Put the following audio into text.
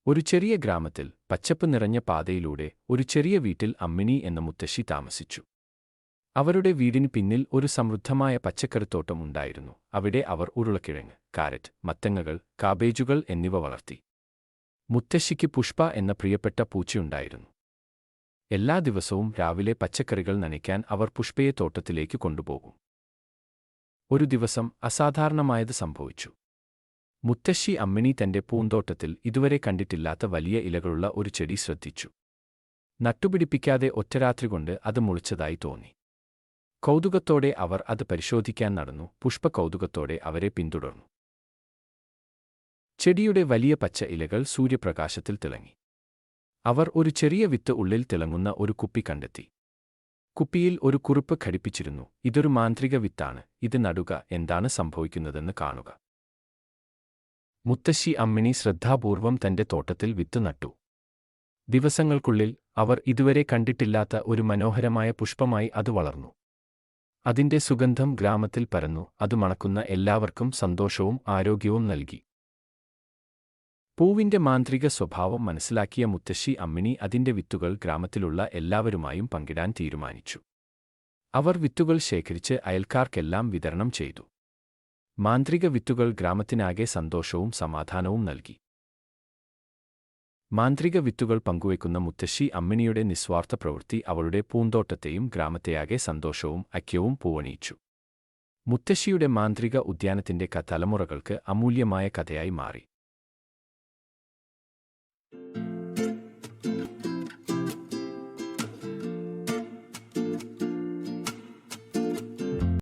ഒരു ചെറിയ ഗ്രാമത്തിൽ പച്ചപ്പ് നിറഞ്ഞ പാതയിലൂടെ ഒരു ചെറിയ വീട്ടിൽ അമ്മിണി എന്ന മുത്തശ്ശി താമസിച്ചു. അവരുടെ വീടിന് പിന്നിൽ ഒരു സമൃദ്ധമായ പച്ചക്കറിത്തോട്ടം ഉണ്ടായിരുന്നു. അവിടെ അവർ ഉരുളക്കിഴങ്ങ്, കാരറ്റ്, മത്തങ്ങകൾ, കാബേജുകൾ എന്നിവ വളർത്തി. മുത്തശ്ശിക്ക് പുഷ്പ എന്ന പ്രിയപ്പെട്ട പൂച്ചയുണ്ടായിരുന്നു. എല്ലാ ദിവസവും രാവിലെ പച്ചക്കറികൾ നനയ്ക്കാൻ അവർ പുഷ്പയെ തോട്ടത്തിലേക്ക് കൊണ്ടുപോകും. ഒരു ദിവസം അസാധാരണമായത് സംഭവിച്ചു. മുത്തശ്ശി അമ്മിണി തന്റെ പൂന്തോട്ടത്തിൽ ഇതുവരെ കണ്ടിട്ടില്ലാത്ത വലിയ ഇലകളുള്ള ഒരു ചെടി ശ്രദ്ധിച്ചു. നട്ടുപിടിപ്പിക്കാതെ ഒറ്റരാത്രി കൊണ്ട് അത് മുളച്ചതായി തോന്നി. കൗതുകത്തോടെ അവർ അത് പരിശോധിക്കാൻ നടന്നു. പുഷ്പ കൗതുകത്തോടെ അവരെ പിന്തുടർന്നു. ചെടിയുടെ വലിയ പച്ച ഇലകൾ സൂര്യപ്രകാശത്തിൽ തിളങ്ങി. അവർ ഒരു ചെറിയ വിത്ത് ഉള്ളിൽ തിളങ്ങുന്ന ഒരു കുപ്പി കണ്ടെത്തി. കുപ്പിയിൽ ഒരു കുറിപ്പ് ഘടിപ്പിച്ചിരുന്നു: ഇതൊരു മാന്ത്രിക വിത്താണ്, ഇത് നടുക, എന്താണ് സംഭവിക്കുന്നതെന്ന് കാണുക. മുത്തശ്ശി അമ്മിണി ശ്രദ്ധാപൂർവം തന്റെ തോട്ടത്തിൽ വിത്ത് നട്ടു. ദിവസങ്ങൾക്കുള്ളിൽ അവർ ഇതുവരെ കണ്ടിട്ടില്ലാത്ത ഒരു മനോഹരമായ പുഷ്പമായി അത് വളർന്നു. അതിന്റെ സുഗന്ധം ഗ്രാമത്തിൽ പരന്നു. അത് മണക്കുന്ന എല്ലാവർക്കും സന്തോഷവും ആരോഗ്യവും നൽകി. പൂവിന്റെ മാന്ത്രിക സ്വഭാവം മനസ്സിലാക്കിയ മുത്തശ്ശി അമ്മിണി അതിന്റെ വിത്തുകൾ ഗ്രാമത്തിലുള്ള എല്ലാവരുമായും പങ്കിടാൻ തീരുമാനിച്ചു. അവർ വിത്തുകൾ ശേഖരിച്ച് അയൽക്കാർക്കെല്ലാം വിതരണം ചെയ്തു. മാന്ത്രിക വിത്തുകൾ ഗ്രാമത്തിനാകെ സന്തോഷവും സമാധാനവും നൽകി. മാന്ത്രിക വിത്തുകൾ പങ്കുവയ്ക്കുന്ന മുത്തശ്ശി അമ്മിണിയുടെ നിസ്വാർത്ഥ പ്രവൃത്തി അവളുടെ പൂന്തോട്ടത്തെയും ഗ്രാമത്തെയാകെ സന്തോഷവും ഐക്യവും പൂവണിയിച്ചു. മുത്തശ്ശിയുടെ മാന്ത്രിക ഉദ്യാനത്തിന്റെ തലമുറകൾക്ക് അമൂല്യമായ കഥയായി മാറി.